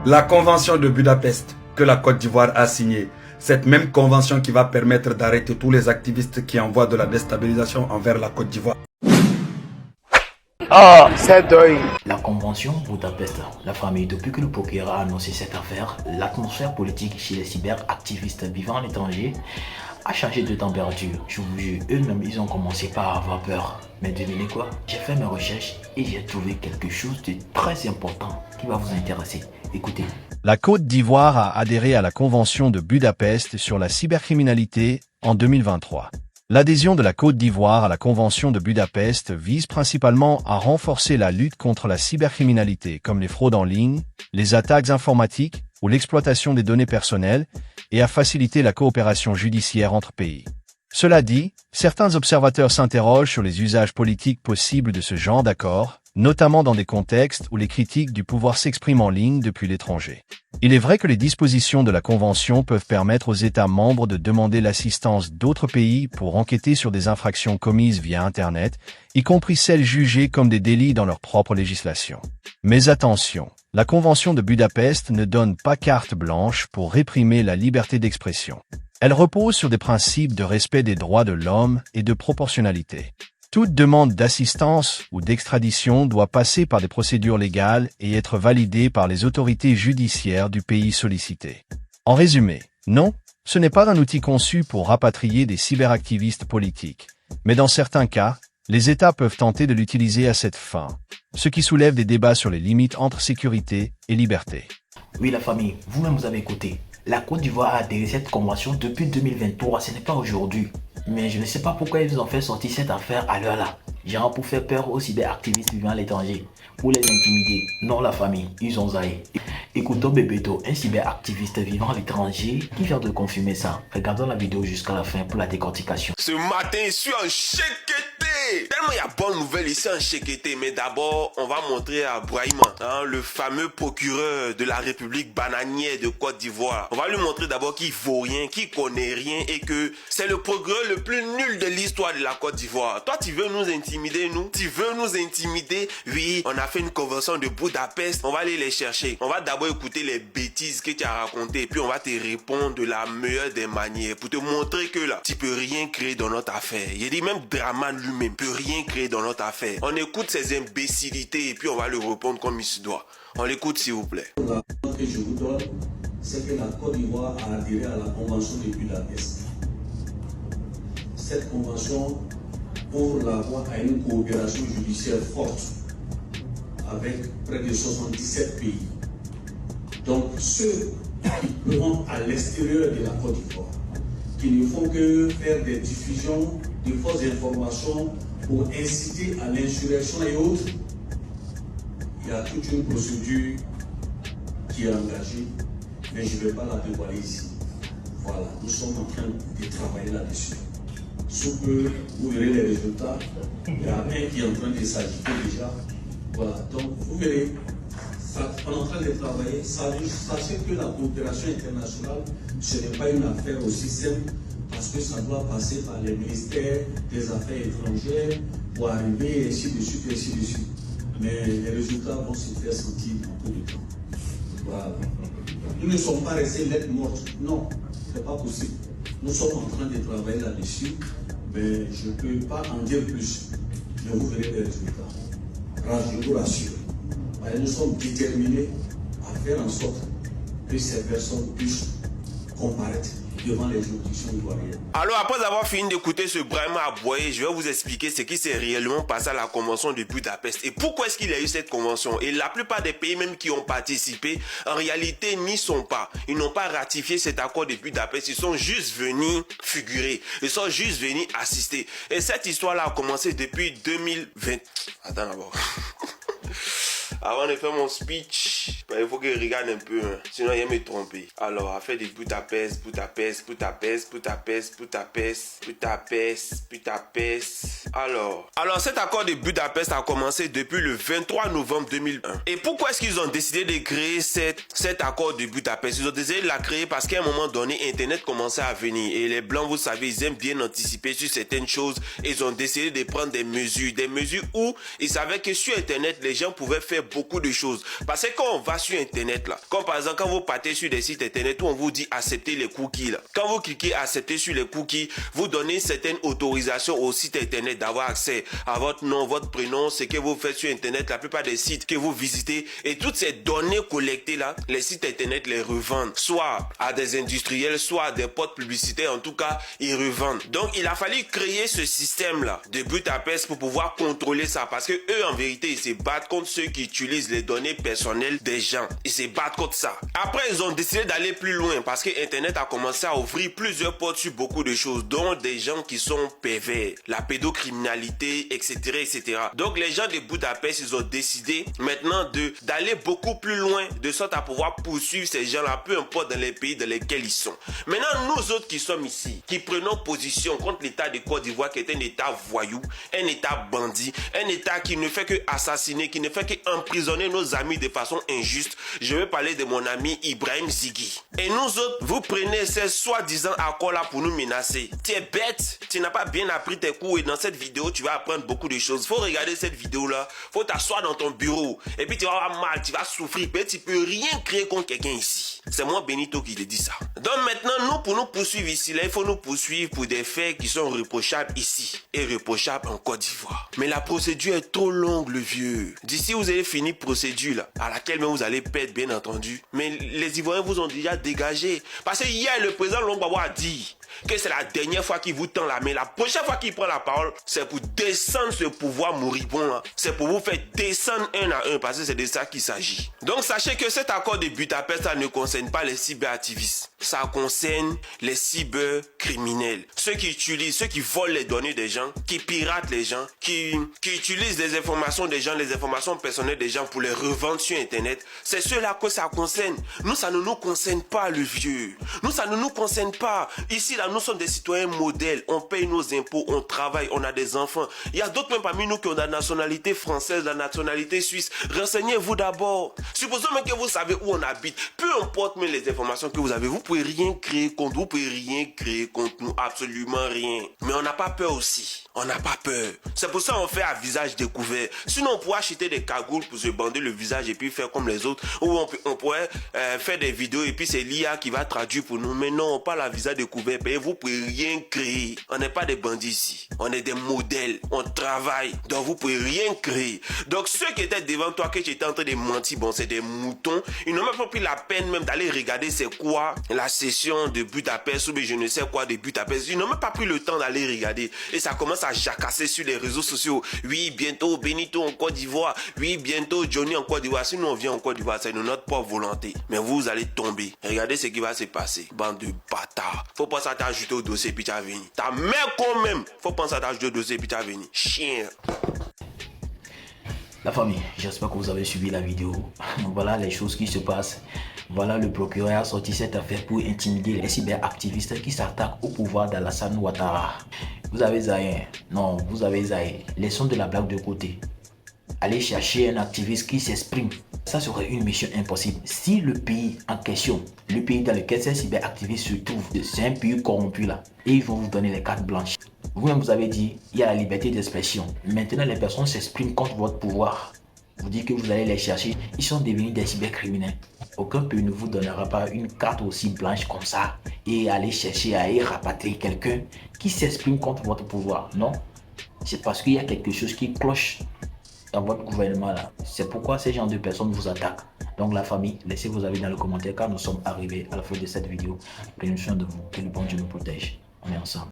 La convention de Budapest que la Côte d'Ivoire a signée, cette même convention qui va permettre d'arrêter tous les activistes qui envoient de la déstabilisation envers la Côte d'Ivoire. Ah, c'est deuil. La convention Budapest, la famille, depuis que le procureur a annoncé cette affaire, l'atmosphère politique chez les cyberactivistes vivant à l'étranger a changé de température. Je vous jure, eux-mêmes, ils ont commencé par avoir peur. Mais devinez quoi? J'ai fait mes recherches et j'ai trouvé quelque chose de très important qui va vous intéresser. Écoutez. La Côte d'Ivoire a adhéré à la Convention de Budapest sur la cybercriminalité en 2023. L'adhésion de la Côte d'Ivoire à la Convention de Budapest vise principalement à renforcer la lutte contre la cybercriminalité comme les fraudes en ligne, les attaques informatiques ou l'exploitation des données personnelles et à faciliter la coopération judiciaire entre pays. Cela dit, certains observateurs s'interrogent sur les usages politiques possibles de ce genre d'accord, notamment dans des contextes où les critiques du pouvoir s'expriment en ligne depuis l'étranger. Il est vrai que les dispositions de la Convention peuvent permettre aux États membres de demander l'assistance d'autres pays pour enquêter sur des infractions commises via Internet, y compris celles jugées comme des délits dans leur propre législation. Mais attention, la Convention de Budapest ne donne pas carte blanche pour réprimer la liberté d'expression. Elle repose sur des principes de respect des droits de l'homme et de proportionnalité. Toute demande d'assistance ou d'extradition doit passer par des procédures légales et être validée par les autorités judiciaires du pays sollicité. En résumé, non, ce n'est pas un outil conçu pour rapatrier des cyberactivistes politiques, mais dans certains cas, les États peuvent tenter de l'utiliser à cette fin, ce qui soulève des débats sur les limites entre sécurité et liberté. Oui, la famille, vous-même vous avez écouté. La Côte d'Ivoire a adhéré à cette convention depuis 2023, ce n'est pas aujourd'hui. Mais je ne sais pas pourquoi ils ont fait sortir cette affaire à l'heure là. Genre pour faire peur aux cyberactivistes vivant à l'étranger. Pour les intimider. Non, la famille, ils ont zaï. Écoutons Bébéto, un cyberactiviste vivant à l'étranger qui vient de confirmer ça. Regardons la vidéo jusqu'à la fin pour la décortication. Ce matin, je suis en Chekété. Tellement il y a bonne nouvelle ici en Chekété. Mais d'abord, on va montrer à Brahima, le fameux procureur de la République bananière de Côte d'Ivoire. On va lui montrer d'abord qu'il vaut rien, qu'il connaît rien et que c'est le procureur le plus nul de l'histoire de la Côte d'Ivoire. Toi, tu veux nous intimider, nous? Tu veux nous intimider? Oui, on a fait une convention de Budapest. On va aller les chercher. On va d'abord écouter les bêtises que tu as racontées. Puis on va te répondre de la meilleure des manières pour te montrer que là, tu peux rien créer dans notre affaire. Il dit même Draman lui-même peut rien créer dans notre affaire. On écoute ses imbécilités et puis on va lui répondre comme il se doit. On l'écoute s'il vous plaît. La que je vous donne, c'est que la Côte d'Ivoire a adhéré à la Convention de Budapest. Cette convention ouvre la voie à une coopération judiciaire forte avec près de 77 pays. Donc ceux qui seront à l'extérieur de la Côte d'Ivoire, qui ne font que faire des diffusions de fausses informations pour inciter à l'insurrection et autres, il y a toute une procédure qui est engagée, mais je ne vais pas la dévoiler ici. Voilà, nous sommes en train de travailler là-dessus. Sous peu, vous verrez les résultats. Il y a un qui est en train de s'agiter déjà. Voilà, donc vous verrez, on est en train de travailler. Sachez que la coopération internationale, ce n'est pas une affaire aussi simple, parce que ça doit passer par les ministères des Affaires étrangères pour arriver, ainsi de suite, ainsi de suite. Mais les résultats vont se faire sentir en peu de temps. Voilà. Nous ne sommes pas restés lettres mortes. Non, ce n'est pas possible. Nous sommes en train de travailler là-dessus, mais je ne peux pas en dire plus. Mais vous verrez les résultats. Je vous rassure. Nous sommes déterminés à faire en sorte que ces personnes puissent comparaître devant les juridictions ivoiriennes. Alors après avoir fini d'écouter ce Brahima aboyer, je vais vous expliquer ce qui s'est réellement passé à la convention de Budapest et pourquoi est-ce qu'il y a eu cette convention. Et la plupart des pays même qui ont participé, en réalité n'y sont pas. Ils n'ont pas ratifié cet accord de Budapest, ils sont juste venus figurer, ils sont juste venus assister. Et cette histoire-là a commencé depuis 2020. Attends d'abord. Avant de faire mon speech, il faut que je regarde un peu, sinon il va me tromper. Alors, affaire de Budapest. Alors cet accord de Budapest a commencé depuis le 23 novembre 2001. Et pourquoi est-ce qu'ils ont décidé de créer cet accord de Budapest? Ils ont décidé de la créer parce qu'à un moment donné, Internet commençait à venir. Et les Blancs, vous savez, ils aiment bien anticiper sur certaines choses. Ils ont décidé de prendre des mesures où ils savaient que sur Internet, les gens pouvaient faire beaucoup de choses. Parce que quand on va sur Internet, là, comme par exemple, quand vous partez sur des sites Internet où on vous dit accepter les cookies, là, quand vous cliquez accepter sur les cookies, vous donnez une certaine autorisation au site Internet d'avoir accès à votre nom, votre prénom, ce que vous faites sur Internet, la plupart des sites que vous visitez, et toutes ces données collectées là, les sites Internet les revendent, soit à des industriels, soit à des potes publicitaires, en tout cas, ils revendent. Donc, il a fallu créer ce système-là de Budapest pour pouvoir contrôler ça, parce que eux, en vérité, ils se battent contre ceux qui utilisent les données personnelles des gens. Ils se battent contre ça. Après, ils ont décidé d'aller plus loin, parce que Internet a commencé à ouvrir plusieurs portes sur beaucoup de choses, dont des gens qui sont pervers, la pédocriminalité, etc., etc. Donc, les gens de Budapest, ils ont décidé maintenant d'aller beaucoup plus loin, de sorte à pouvoir poursuivre ces gens-là, peu importe dans les pays dans lesquels ils sont. Maintenant, nous autres qui sommes ici, qui prenons position contre l'État de Côte d'Ivoire, qui est un État voyou, un État bandit, un État qui ne fait que assassiner, qui ne fait que emprisonner nos amis de façon injuste. Je vais parler de mon ami Ibrahim Ziggy. Et nous autres, vous prenez ces soi-disant accords-là pour nous menacer. Tu es bête, tu n'as pas bien appris tes cours et dans cette vidéo, tu vas apprendre beaucoup de choses. Faut regarder cette vidéo-là, faut t'asseoir dans ton bureau et puis tu vas avoir mal, tu vas souffrir, mais tu peux rien créer contre quelqu'un ici. C'est moi Benito qui te dit ça. Donc maintenant, nous, pour nous poursuivre ici, là, il faut nous poursuivre pour des faits qui sont reprochables ici et reprochables en Côte d'Ivoire. Mais la procédure est trop longue, le vieux. D'ici, vous avez fini procédure là, à laquelle même vous allez perdre, bien entendu. Mais les Ivoiriens vous ont déjà dégagé. Parce que hier, le président Longgbabo a dit que c'est la dernière fois qu'il vous tend la main. La prochaine fois qu'il prend la parole, c'est pour descendre ce pouvoir moribond là. C'est pour vous faire descendre un à un, parce que c'est de ça qu'il s'agit. Donc sachez que cet accord de Budapest, ça ne concerne pas les cyberactivistes. Ça concerne les cybercriminels. Ceux qui utilisent, ceux qui volent les données des gens, qui piratent les gens, qui utilisent les informations des gens, les informations personnelles des gens pour les revendre sur Internet. C'est ceux-là que ça concerne. Nous, ça ne nous concerne pas, le vieux. Nous, ça ne nous concerne pas. Ici, là, nous sommes des citoyens modèles. On paye nos impôts, on travaille, on a des enfants. Il y a d'autres même parmi nous qui ont la nationalité française, la nationalité suisse. Renseignez-vous d'abord. Supposons même que vous savez où on habite. Peu importe même les informations que vous avez, vous pouvez rien créer contre, vous pouvez rien créer contre nous, absolument rien. Mais on n'a pas peur aussi. On n'a pas peur. C'est pour ça qu'on fait à visage découvert. Sinon, on pourrait acheter des cagoules pour se bander le visage et puis faire comme les autres. Ou on pourrait faire des vidéos et puis c'est l'IA qui va traduire pour nous. Mais non, on parle à visage découvert. Et vous pouvez rien créer. On n'est pas des bandits ici. On est des modèles. On travaille. Donc vous pouvez rien créer. Donc ceux qui étaient devant toi, que tu étais en train de mentir, bon, c'est des moutons. Ils n'ont même pas pris la peine même d'aller regarder c'est quoi la session de Budapest ou je ne sais quoi de Budapest. Ils n'ont même pas pris le temps d'aller regarder. Et ça commence à jacasser sur les réseaux sociaux. Oui, bientôt Benito en Côte d'Ivoire. Oui, bientôt Johnny en Côte d'Ivoire. Si nous on vient en Côte d'Ivoire, c'est de notre propre volonté. Mais vous allez tomber. Regardez ce qui va se passer. Bande de bâtards. Faut pas ça t'ajouter au dossier puis tu vas venir. Ta mère quand même. Faut penser à t'ajouter au dossier puis tu vas venir. Chien. La famille, j'espère que vous avez suivi la vidéo. Voilà les choses qui se passent. Voilà, le procureur a sorti cette affaire pour intimider les cyberactivistes qui s'attaquent au pouvoir d'Alassane Ouattara. Vous avez zaï. Non, vous avez zaï. Laissons de la blague de côté. Allez chercher un activiste qui s'exprime. Ça serait une mission impossible. Si le pays en question, le pays dans lequel ces cyberactivistes se trouvent, c'est un pays corrompu là, et ils vont vous donner les cartes blanches. Vous-même vous avez dit, il y a la liberté d'expression. Maintenant, les personnes s'expriment contre votre pouvoir. Vous dites que vous allez les chercher. Ils sont devenus des cybercriminels. Aucun pays ne vous donnera pas une carte aussi blanche comme ça et aller chercher à y rapatrier quelqu'un qui s'exprime contre votre pouvoir. Non, c'est parce qu'il y a quelque chose qui cloche dans votre gouvernement là. C'est pourquoi ces gens de personnes vous attaquent. Donc la famille, laissez vos avis dans le commentaire car nous sommes arrivés à la fin de cette vidéo. Prenez soin de vous. Que le bon Dieu nous protège. On est ensemble.